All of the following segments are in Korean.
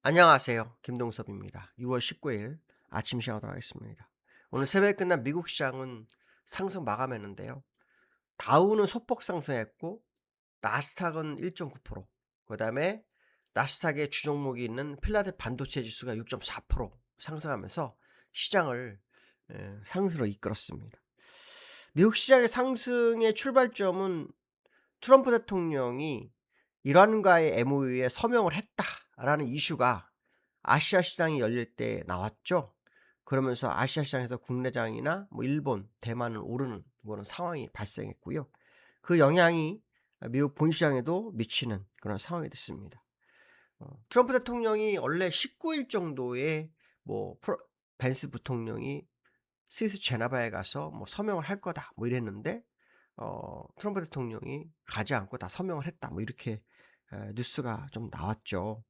안녕하세요. 김동섭입니다. 6월 19일 아침 시작하도록 하겠습니다. 오늘 새벽에 끝난 미국 시장은 상승 마감했는데요. 다우는 소폭 상승했고 나스닥은 1.9%, 그다음에 나스닥의 주종목이 있는 필라델 반도체 지수가 6.4% 상승하면서 시장을 상승으로 이끌었습니다. 미국 시장의 상승의 출발점은 트럼프 대통령이 이란과의 MOU에 서명을 했다라는 이슈가 아시아 시장이 열릴 때 나왔죠. 그러면서 아시아 시장에서 국내장이나 뭐 일본, 대만은 오르는 그런 상황이 발생했고요. 그 영향이 미국 본시장에도 미치는 그런 상황이 됐습니다. 트럼프 대통령이 원래 19일 정도에 뭐 벤스 부통령이 스위스 제네바에 가서 뭐 "서명을 할 거다." 뭐 이랬는데 트럼프 대통령이 가지 않고 다 서명을 했다. 뭐 이렇게 뉴스가 좀 나왔죠.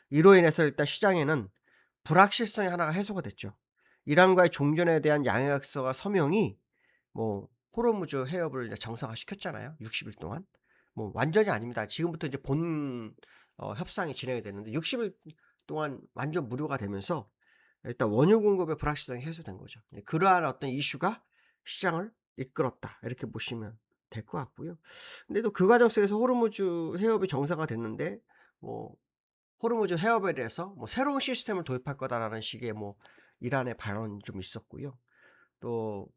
이로 인해서 일단 시장에는 불확실성이 하나가 해소가 됐죠. 이란과의 종전에 대한 양해각서가 서명이 뭐 호르무즈 해협을 이제 정상화시켰잖아요, 60일 동안. 뭐 완전히 아닙니다. 지금부터 이제 본 협상이 진행이 됐는데 60일 동안 완전 무료가 되면서 일단 원유 공급의 불확실성이 해소된 거죠. 예, 그러한 어떤 이슈가 시장을 이끌었다, 이렇게 보시면 될 것 같고요. 근데 또 그 과정 속에서 호르무즈 해협이 정상화 됐는데 뭐 호르무즈 해협에 대해서 뭐 "새로운 시스템을 도입할 거다."라는 식의 뭐 이란의 발언이 좀 있었고요. 또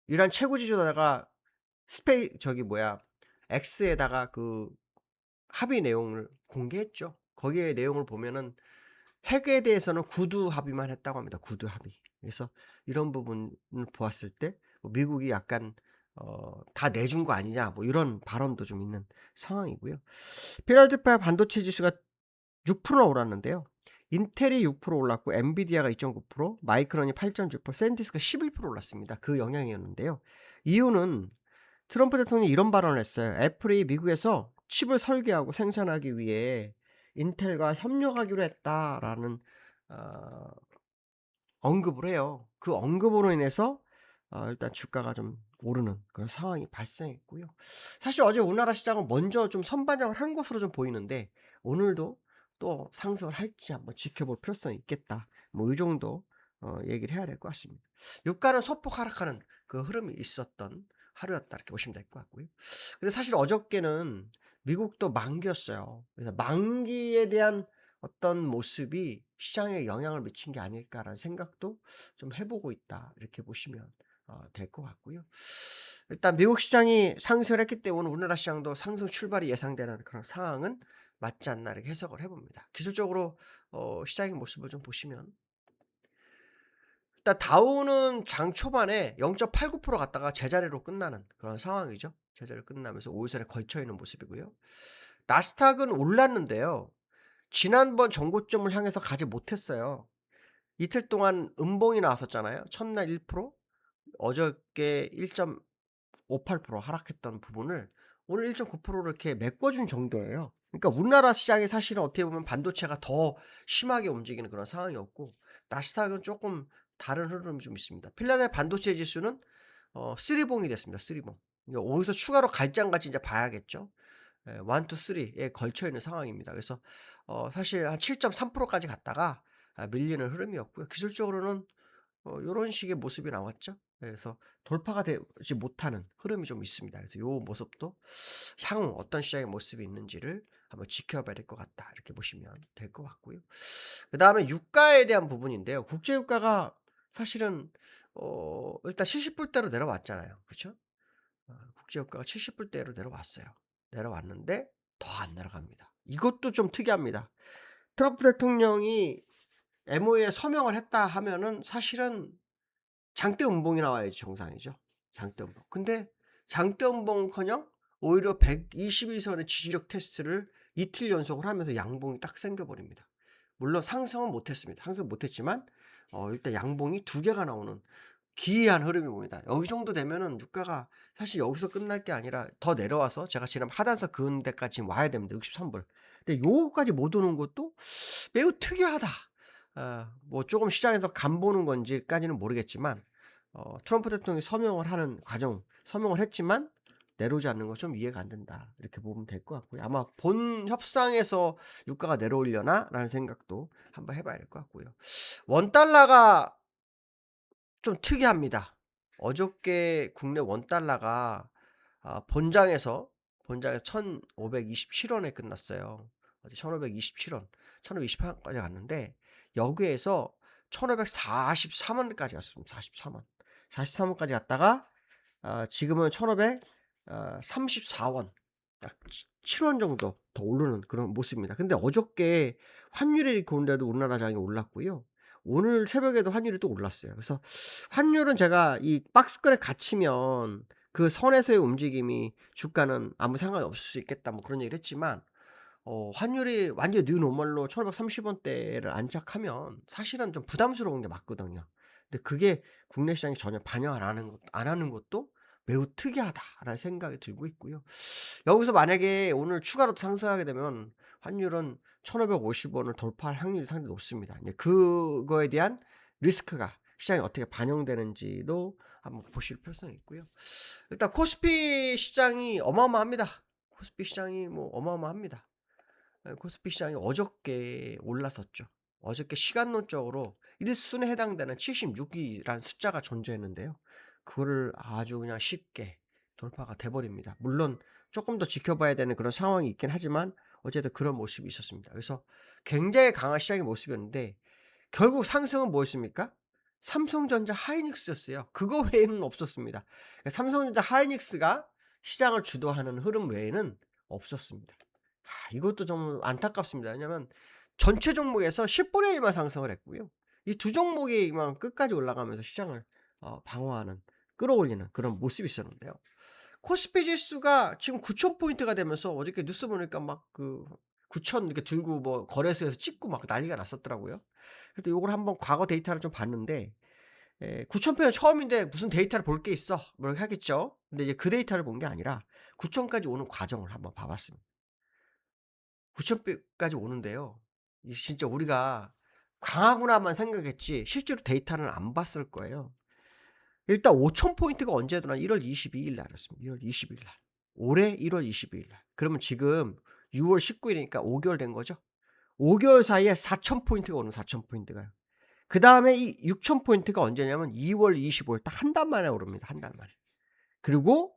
이란 최고 지도자가 저기 뭐야, X에다가 그 합의 내용을 공개했죠. 거기에 내용을 보면은 핵에 대해서는 구두 합의만 했다고 합니다, 구두 합의. 그래서 이런 부분을 보았을 때 미국이 약간 "다 내준 거 아니냐." 뭐 이런 발언도 좀 있는 상황이고요. 필라델피아 반도체 지수가 6%나 올랐는데요. 인텔이 6% 올랐고 엔비디아가 2.9%, 마이크론이 8.7%, 샌디스가 11% 올랐습니다. 그 영향이었는데요. 이유는 트럼프 대통령이 이런 발언을 했어요. "애플이 미국에서 칩을 설계하고 생산하기 위해 인텔과 협력하기로 했다."라는 어 언급을 해요. 그 언급으로 인해서 일단 주가가 좀 오르는 그런 상황이 발생했고요. 사실 어제 우리나라 시장은 먼저 좀 선반영을 한 것으로 좀 보이는데 오늘도 또 상승을 할지 한번 지켜볼 필요성이 있겠다. 뭐 이 정도 얘기를 해야 될 것 같습니다. 유가는 소폭 하락하는 그 흐름이 있었던 하루였다, 이렇게 보시면 될 것 같고요. 근데 사실 어저께는 미국도 만기였어요. 그래서 만기에 대한 어떤 모습이 시장에 영향을 미친 게 아닐까라는 생각도 좀 해 보고 있다, 이렇게 보시면 될 것 같고요. 일단 미국 시장이 상승을 했기 때문에 우리나라 시장도 상승 출발이 예상되는 그런 상황은 맞지 않나, 이렇게 해석을 해 봅니다. 기술적으로 시장의 모습을 좀 보시면 일단 다우는 장 초반에 0.89% 갔다가 제자리로 끝나는 그런 상황이죠. 제자리로 끝나면서 5 일선에 걸쳐 있는 모습이고요. 나스닥은 올랐는데요. 지난번 전고점을 향해서 가지 못했어요. 이틀 동안 음봉이 나왔었잖아요. 첫날 1%, 어저께 1.58% 하락했던 부분을 오늘 1.9% 이렇게 메꿔준 정도예요. 그러니까 우리나라 시장이 사실은 어떻게 보면 반도체가 더 심하게 움직이는 그런 상황이었고, 나스닥은 쪼끔 다른 흐름이 좀 있습니다. 필라델 반도체 지수는 쓰리봉이 됐습니다, 쓰리봉. 그러니까 어디서 추가로 갈장같이 이제 봐야겠죠. 예, 1, 2, 3에 걸쳐 있는 상황입니다. 그래서 사실 한 7.3% 까지 갔다가 밀리는 흐름이었고요. 기술적으로는 요런 식의 모습이 나왔죠. 예, 그래서 돌파가 되지 못하는 흐름이 좀 있습니다. 그래서 요 모습도 향후 어떤 시장의 모습이 있는지를 한번 지켜봐야 될 것 같다, 이렇게 보시면 될 것 같고요. 그다음에 유가에 대한 부분인데요. 국제 유가가 사실은 일단 70불대로 내려왔잖아요. 그쵸? 국제 유가가 70불대로 내려왔어요. 내려왔는데 더 안 내려갑니다. 이것도 좀 특이합니다. 트럼프 대통령이 MOU에 서명을 했다 하면은 사실은 장대 음봉이 나와야지 정상이죠. 장대 음봉. 근데 장대 음봉은커녕 오히려 122 선의 지지력 테스트를 이틀 연속을 하면서 양봉이 딱 생겨 버립니다. 물론 상승은 못 했습니다. 상승 못 했지만 일단 양봉이 두 개가 나오는 기이한 흐름이 봅니다. 여기 정도 되면은 유가가 사실 여기서 끝날 게 아니라 더 내려와서 제가 지금 하단선 그은 데까지 지금 와야 됩니다, 63불. 근데 요거까지 못 오는 것도 매우 특이하다. 뭐 쪼금 시장에서 간 보는 건지까지는 모르겠지만 트럼프 대통령이 서명을 하는 과정, 서명을 했지만 내려오지 않는 건 좀 이해가 안 된다. 이렇게 보면 될 것 같고요. 아마 본 협상에서 유가가 내려오려나라는 생각도 한번 해 봐야 될 것 같고요. 원 달러가 좀 특이합니다. 어저께 국내 원 달러가 본장에서 1,527 원에 끝났어요. 어제 1,527 원, 1,528 원까지 갔는데 여기에서 1,543 원까지 갔습니다. 43 원. 43 원까지 갔다가 지금은 1,534 원. 약 7원 정도 더 오르는 그런 모습입니다. 근데 어저께 환율이 이렇게 오른데도 우리나라 장이 올랐고요. 오늘 새벽에도 환율이 또 올랐어요. 그래서 환율은 제가 이 박스권에 갇히면 그 선에서의 움직임이 주가는 아무 상관이 없을 수 있겠다 뭐 그런 얘기를 했지만 환율이 완전 뉴노멀로 1,530 원대를 안착하면 사실은 좀 부담스러운 게 맞거든요. 근데 그게 국내 시장이 전혀 반영 안 하는 것도 매우 특이하다라는 생각이 들고 있고요. 여기서 만약에 오늘 추가로 상승하게 되면 환율은 1,550 원을 돌파할 확률이 상당히 높습니다. 이제 그거에 대한 리스크가 시장에 어떻게 반영되는지도 한번 보실 필요성이 있고요. 일단 코스피 시장이 어마어마합니다. 코스피 시장이 뭐 어마어마합니다. 코스피 시장이 어저께 올랐었죠. 어저께 시간론적으로 일순에 해당되는 76이라는 숫자가 존재했는데요. 그거를 아주 그냥 쉽게 돌파가 돼 버립니다. 물론 조금 더 지켜봐야 되는 그런 상황이 있긴 하지만 어쨌든 그런 모습이 있었습니다. 그래서 굉장히 강한 시장의 모습이었는데 결국 상승은 뭐였습니까? 삼성전자 하이닉스였어요. 그거 외에는 없었습니다. 삼성전자 하이닉스가 시장을 주도하는 흐름 외에는 없었습니다. 이것도 좀 안타깝습니다. 왜냐면 전체 종목에서 10분의 1만 상승을 했고요. 이 두 종목이만 끝까지 올라가면서 시장을 방어하는 끌어올리는 그런 모습이 있었는데요. 코스피 지수가 지금 9,000 포인트가 되면서 어저께 뉴스 보니까 막 그 9,000 이렇게 들고 뭐 거래소에서 찍고 막 난리가 났었더라고요. 그래서 요걸 한번 과거 데이터를 좀 봤는데 9,000 표는 처음인데 무슨 데이터를 볼 게 있어 뭐 이렇게 하겠죠. 근데 이제 그 데이터를 본 게 아니라 9,000까지 오는 과정을 한번 봐 봤습니다. 9,000 까지 오는데요. 이 진짜 우리가 강하구나만 생각했지 실제로 데이터는 안 봤을 거예요. 일단 5,000 포인트가 언제 일어나 1월 22일 날이었습니다. 1월 22일 날. 올해 1월 22일 날. 그러면 지금 6월 19일이니까 5개월 된 거죠. 5개월 사이에 4,000 포인트가 오는 4,000 포인트가요. 그다음에 이 6,000 포인트가 언제냐면 2월 25일 딱 한 달 만에 오릅니다. 한 달 만에. 그리고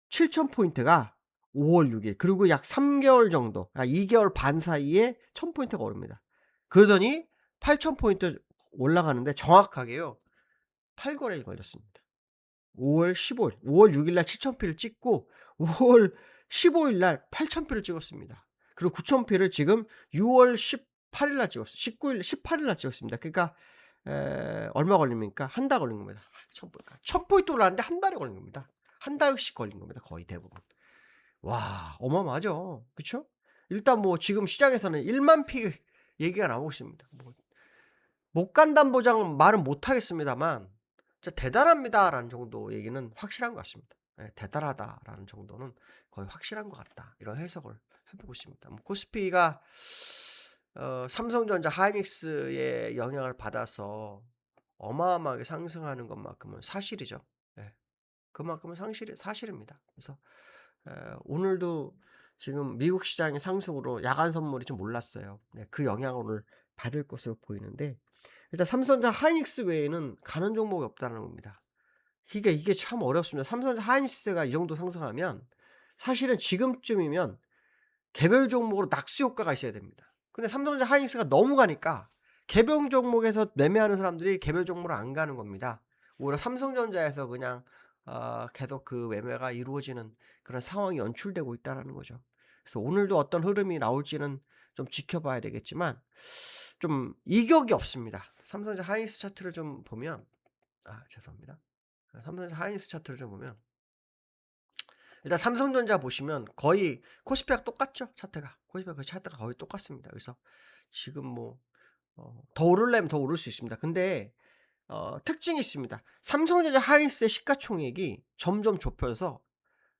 7,000 포인트가 5월 6일 그리고 약 3개월 정도 2개월 반 사이에 1,000 포인트가 오릅니다. 그러더니 8,000 포인트 올라가는데 정확하게요. 8거래일 걸렸습니다. 5월 15일 5월 6일 날 7,000 피를 찍고 5월 15일 날 8,000 피를 찍었습니다. 그리고 9,000 피를 지금 6월 18일 날 찍었어요. 19일 18일 날 찍었습니다. 그러니까 얼마 걸립니까? 한 달 걸린 겁니다. 1,000 포인트 올랐는데 한 달이 걸린 겁니다. 한 달씩 걸린 겁니다. 거의 대부분. 와 어마어마하죠. 그쵸? 일단 뭐 지금 시장에서는 1만 피 얘기가 나오고 있습니다. 뭐 못 간다는 보장은 말은 못 하겠습니다만 진짜 "대단합니다."라는 정도 얘기는 확실한 것 같습니다. 예 '대단하다.'라는 정도는 거의 확실한 것 같다. 이런 해석을 해 보고 있습니다. 뭐 코스피가 삼성전자 하이닉스의 영향을 받아서 어마어마하게 상승하는 것만큼은 사실이죠. 예. 그만큼은 사실입니다. 그래서 오늘도 지금 미국 시장의 상승으로 야간 선물이 좀 올랐어요. 네, 그 영향을 받을 것으로 보이는데 일단 삼성전자 하이닉스 외에는 가는 종목이 없다는 겁니다. 이게 참 어렵습니다. 삼성전자 하이닉스가 이 정도 상승하면 사실은 지금쯤이면 개별 종목으로 낙수 효과가 있어야 됩니다. 근데 삼성전자 하이닉스가 너무 가니까 개별 종목에서 매매하는 사람들이 개별 종목으로 안 가는 겁니다. 오히려 삼성전자에서 그냥 계속 그 매매가 이루어지는 그런 상황이 연출되고 있다라는 거죠. 그래서 오늘도 어떤 흐름이 나올지는 좀 지켜봐야 되겠지만 좀 이격이 없습니다. 삼성전자 하이닉스 차트를 좀 보면 죄송합니다. 삼성전자 하이닉스 차트를 좀 보면 일단 삼성전자 보시면 거의 코스피랑 똑같죠, 차트가. 코스피랑 그 차트가 거의 똑같습니다. 그래서 지금 뭐 더 오르려면 더 오를 수 있습니다. 근데 특징이 있습니다. 삼성전자 하이닉스의 시가총액이 점점 좁혀서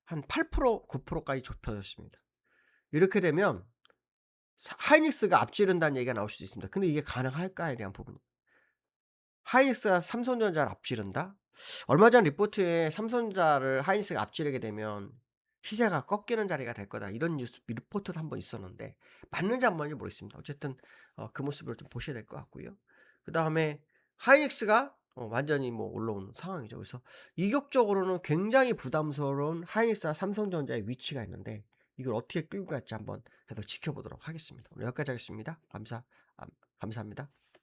한 8% 9%까지 좁혀졌습니다. 이렇게 되면 하이닉스가 앞지른다는 얘기가 나올 수도 있습니다. 근데 이게 가능할까에 대한 부분. 하이닉스가 삼성전자를 앞지른다? 얼마 전 리포트에 "삼성전자를 하이닉스가 앞지르게 되면 시세가 꺾이는 자리가 될 거다." 이런 뉴스 리포트도 한번 있었는데 맞는지 안 맞는지 모르겠습니다. 어쨌든 그 모습을 좀 보셔야 될 것 같고요. 그다음에 하이닉스가 완전히 뭐 올라오는 상황이죠. 그래서 이격적으로는 굉장히 부담스러운 하이닉스와 삼성전자의 위치가 있는데 이걸 어떻게 끌고 갈지 한번 계속 지켜보도록 하겠습니다. 오늘 여기까지 하겠습니다. 감사합니다.